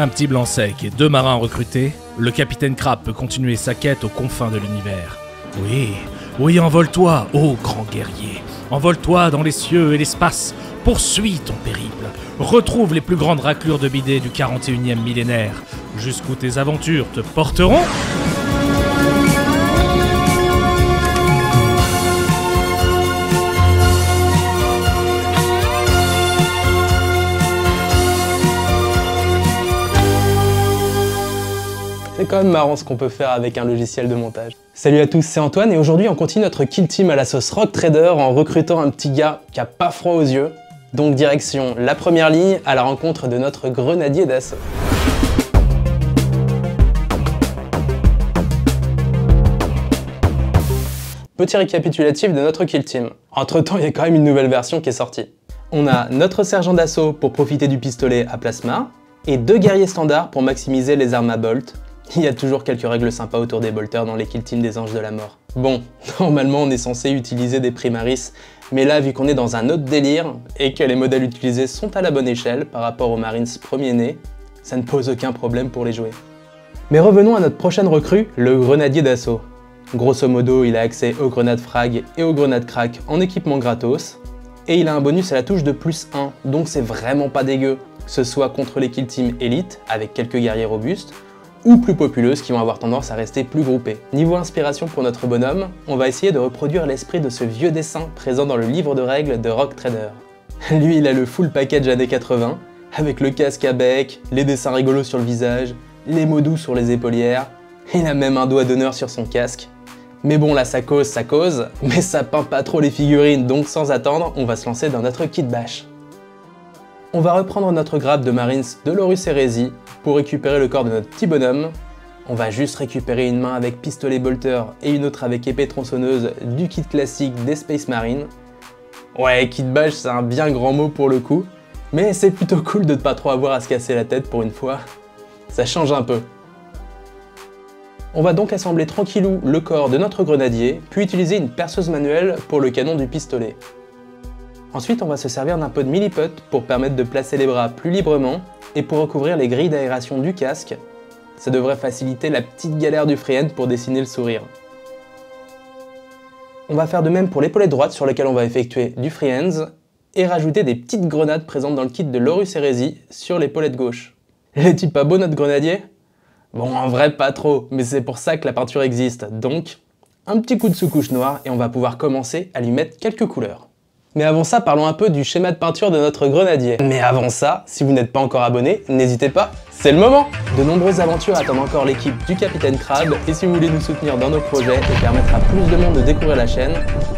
Un petit blanc sec et 2 marins recrutés, le capitaine Crabbe peut continuer sa quête aux confins de l'univers. Oui, envole-toi, ô grand guerrier. Envole-toi dans les cieux et l'espace. Poursuis ton périple. Retrouve les plus grandes raclures de bidets du 41e millénaire. Jusqu'où tes aventures te porteront. C'est quand même marrant ce qu'on peut faire avec un logiciel de montage. Salut à tous, c'est Antoine et aujourd'hui on continue notre kill team à la sauce Rock Trader en recrutant un petit gars qui a pas froid aux yeux. Donc direction la première ligne à la rencontre de notre grenadier d'assaut. Petit récapitulatif de notre kill team. Entre temps, il y a quand même une nouvelle version qui est sortie. On a notre sergent d'assaut pour profiter du pistolet à plasma et 2 guerriers standards pour maximiser les armes à bolt. Il y a toujours quelques règles sympas autour des bolters dans les kill teams des Anges de la Mort. Bon, normalement on est censé utiliser des primaris, mais là vu qu'on est dans un autre délire et que les modèles utilisés sont à la bonne échelle par rapport aux Marines premiers nés, ça ne pose aucun problème pour les jouer. Mais revenons à notre prochaine recrue, le grenadier d'assaut. Grosso modo, il a accès aux grenades frag et aux grenades crack en équipement gratos, et il a un bonus à la touche de +1, donc c'est vraiment pas dégueu, que ce soit contre les kill teams élites avec quelques guerriers robustes, ou plus populeuses qui vont avoir tendance à rester plus groupées. Niveau inspiration pour notre bonhomme, on va essayer de reproduire l'esprit de ce vieux dessin présent dans le livre de règles de Rock Trader. Lui, il a le full package années 80, avec le casque à bec, les dessins rigolos sur le visage, les mots doux sur les épaulières, il a même un doigt d'honneur sur son casque. Mais bon, là ça cause, mais ça peint pas trop les figurines, donc sans attendre, on va se lancer dans notre kit bash. On va reprendre notre grab de Marines de l'Horus Heresy pour récupérer le corps de notre petit bonhomme. On va juste récupérer une main avec pistolet bolter et une autre avec épée tronçonneuse du kit classique des Space Marines. Ouais, kit bash c'est un bien grand mot pour le coup, mais c'est plutôt cool de ne pas trop avoir à se casser la tête pour une fois. Ça change un peu. On va donc assembler tranquillou le corps de notre grenadier, puis utiliser une perceuse manuelle pour le canon du pistolet. Ensuite, on va se servir d'un peu de milliput pour permettre de placer les bras plus librement et pour recouvrir les grilles d'aération du casque. Ça devrait faciliter la petite galère du freehand pour dessiner le sourire. On va faire de même pour l'épaulette droite sur laquelle on va effectuer du freehand et rajouter des petites grenades présentes dans le kit de l'Horus Heresy sur l'épaulette gauche. Est-il pas beau notre grenadier? Bon, en vrai pas trop, mais c'est pour ça que la peinture existe, donc un petit coup de sous-couche noire et on va pouvoir commencer à lui mettre quelques couleurs. Mais avant ça, parlons un peu du schéma de peinture de notre grenadier. Mais avant ça, si vous n'êtes pas encore abonné, n'hésitez pas, c'est le moment! De nombreuses aventures attendent encore l'équipe du Capitaine Crabbe, et si vous voulez nous soutenir dans nos projets et permettre à plus de monde de découvrir la chaîne,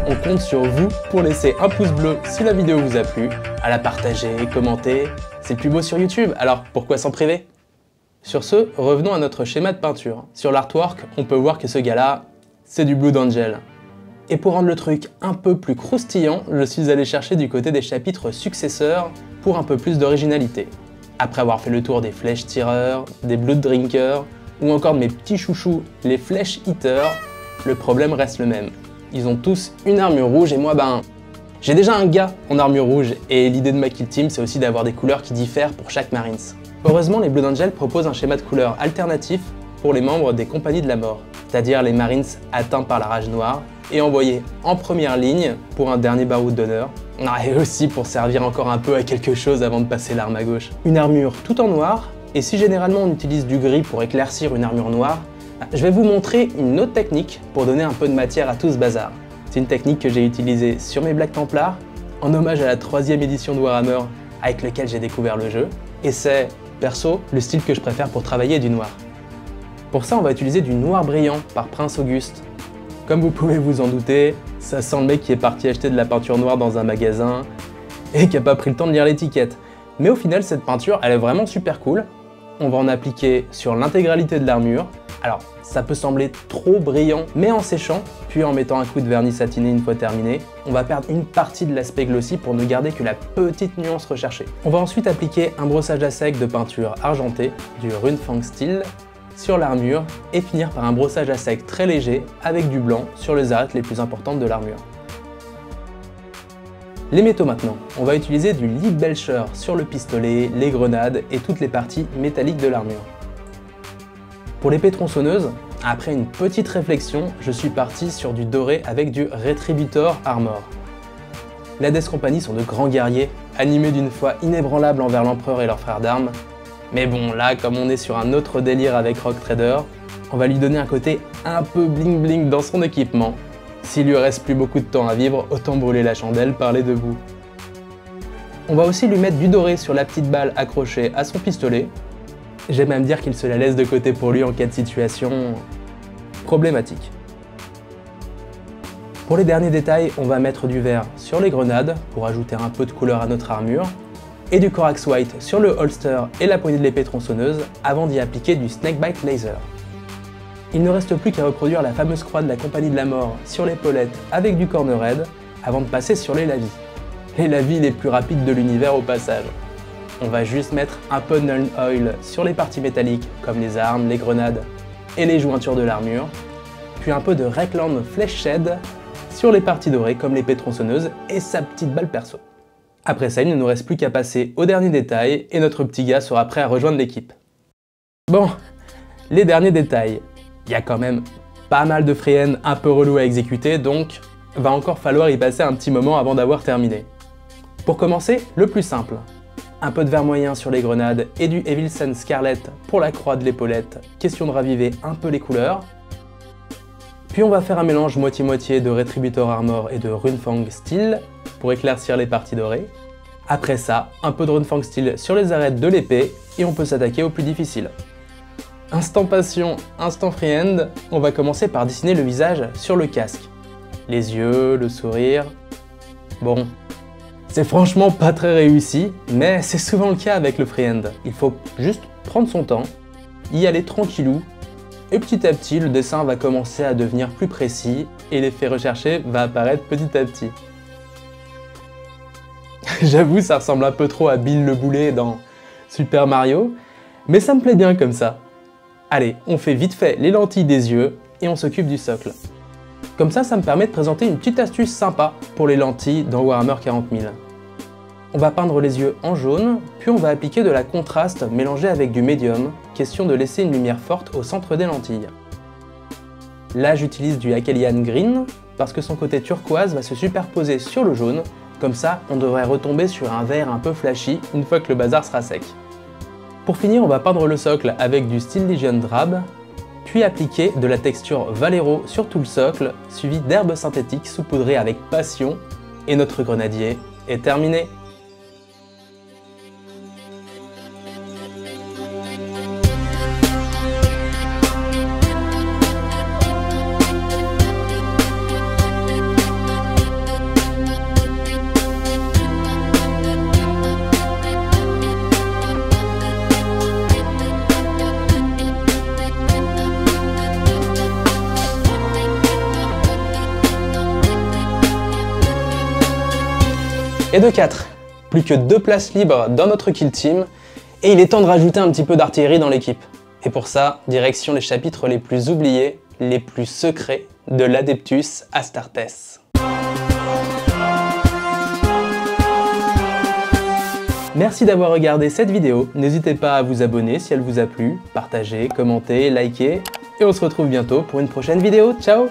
on compte sur vous pour laisser un pouce bleu si la vidéo vous a plu, à la partager, commenter, c'est le plus beau sur YouTube, alors pourquoi s'en priver? Sur ce, revenons à notre schéma de peinture. Sur l'artwork, on peut voir que ce gars-là, c'est du Blood Angel. Et pour rendre le truc un peu plus croustillant, je suis allé chercher du côté des chapitres successeurs pour un peu plus d'originalité. Après avoir fait le tour des flèches tireurs, des blood drinkers, ou encore de mes petits chouchous, les flèches eaters, le problème reste le même. Ils ont tous une armure rouge et moi j'ai déjà un gars en armure rouge et l'idée de ma kill team c'est aussi d'avoir des couleurs qui diffèrent pour chaque Marines. Heureusement, les Blood Angels proposent un schéma de couleurs alternatif pour les membres des compagnies de la mort, c'est-à-dire les Marines atteints par la rage noire et envoyés en première ligne pour un dernier baroud d'honneur, et aussi pour servir encore un peu à quelque chose avant de passer l'arme à gauche. Une armure tout en noir, et si généralement on utilise du gris pour éclaircir une armure noire, je vais vous montrer une autre technique pour donner un peu de matière à tout ce bazar. C'est une technique que j'ai utilisée sur mes Black Templars, en hommage à la 3e édition de Warhammer avec lequel j'ai découvert le jeu, et c'est, perso, le style que je préfère pour travailler du noir. Pour ça, on va utiliser du noir brillant par Prince Auguste. Comme vous pouvez vous en douter, ça sent le mec qui est parti acheter de la peinture noire dans un magasin et qui n'a pas pris le temps de lire l'étiquette. Mais au final, cette peinture, elle est vraiment super cool. On va en appliquer sur l'intégralité de l'armure. Alors, ça peut sembler trop brillant, mais en séchant, puis en mettant un coup de vernis satiné une fois terminé, on va perdre une partie de l'aspect glossy pour ne garder que la petite nuance recherchée. On va ensuite appliquer un brossage à sec de peinture argentée, du Runefang Steel, sur l'armure et finir par un brossage à sec très léger avec du blanc sur les arêtes les plus importantes de l'armure. Les métaux maintenant. On va utiliser du Lead Belcher sur le pistolet, les grenades et toutes les parties métalliques de l'armure. Pour l'épée tronçonneuse, après une petite réflexion, je suis parti sur du doré avec du Retributor Armor. Les Hades Company sont de grands guerriers, animés d'une foi inébranlable envers l'empereur et leurs frères d'armes. Mais bon, là, comme on est sur un autre délire avec Rock Trader, on va lui donner un côté un peu bling bling dans son équipement. S'il lui reste plus beaucoup de temps à vivre, autant brûler la chandelle par les deux bouts. On va aussi lui mettre du doré sur la petite balle accrochée à son pistolet. J'aime même dire qu'il se la laisse de côté pour lui en cas de situation problématique. Pour les derniers détails, on va mettre du vert sur les grenades pour ajouter un peu de couleur à notre armure, et du Corax White sur le holster et la poignée de l'épée tronçonneuse avant d'y appliquer du Snakebite Laser. Il ne reste plus qu'à reproduire la fameuse croix de la Compagnie de la Mort sur l'épaulette avec du corner red avant de passer sur les lavis. Les lavis les plus rapides de l'univers au passage. On va juste mettre un peu de Nuln Oil sur les parties métalliques comme les armes, les grenades et les jointures de l'armure, puis un peu de Reckland Flesh Shed sur les parties dorées comme l'épée tronçonneuse et sa petite balle perso. Après ça, il ne nous reste plus qu'à passer au dernier détail et notre petit gars sera prêt à rejoindre l'équipe. Bon, les derniers détails. Il y a quand même pas mal de freehand un peu relou à exécuter, donc va encore falloir y passer un petit moment avant d'avoir terminé. Pour commencer, le plus simple. Un peu de vert moyen sur les grenades et du Evilsen Scarlet pour la croix de l'épaulette, question de raviver un peu les couleurs. Puis on va faire un mélange moitié-moitié de Retributor Armor et de Runefang Steel pour éclaircir les parties dorées. Après ça, un peu de Runefang Steel sur les arêtes de l'épée et on peut s'attaquer au plus difficile. Instant passion, instant freehand, on va commencer par dessiner le visage sur le casque. Les yeux, le sourire... Bon, c'est franchement pas très réussi, mais c'est souvent le cas avec le freehand. Il faut juste prendre son temps, y aller tranquillou, et petit à petit, le dessin va commencer à devenir plus précis et l'effet recherché va apparaître petit à petit. J'avoue, ça ressemble un peu trop à Bill le Boulet dans Super Mario, mais ça me plaît bien comme ça. Allez, on fait vite fait les lentilles des yeux et on s'occupe du socle. Comme ça me permet de présenter une petite astuce sympa pour les lentilles dans Warhammer 40 000. On va peindre les yeux en jaune, puis on va appliquer de la contraste mélangée avec du médium, question de laisser une lumière forte au centre des lentilles. Là, j'utilise du Akelian Green, parce que son côté turquoise va se superposer sur le jaune, comme ça on devrait retomber sur un vert un peu flashy une fois que le bazar sera sec. Pour finir, on va peindre le socle avec du Steel Legion Drab, puis appliquer de la texture Valero sur tout le socle, suivi d'herbes synthétiques saupoudrées avec passion, et notre grenadier est terminé. Et de 4. Plus que 2 places libres dans notre kill team, et il est temps de rajouter un petit peu d'artillerie dans l'équipe. Et pour ça, direction les chapitres les plus oubliés, les plus secrets de l'Adeptus Astartes. Merci d'avoir regardé cette vidéo, n'hésitez pas à vous abonner si elle vous a plu, partager, commenter, liker, et on se retrouve bientôt pour une prochaine vidéo. Ciao!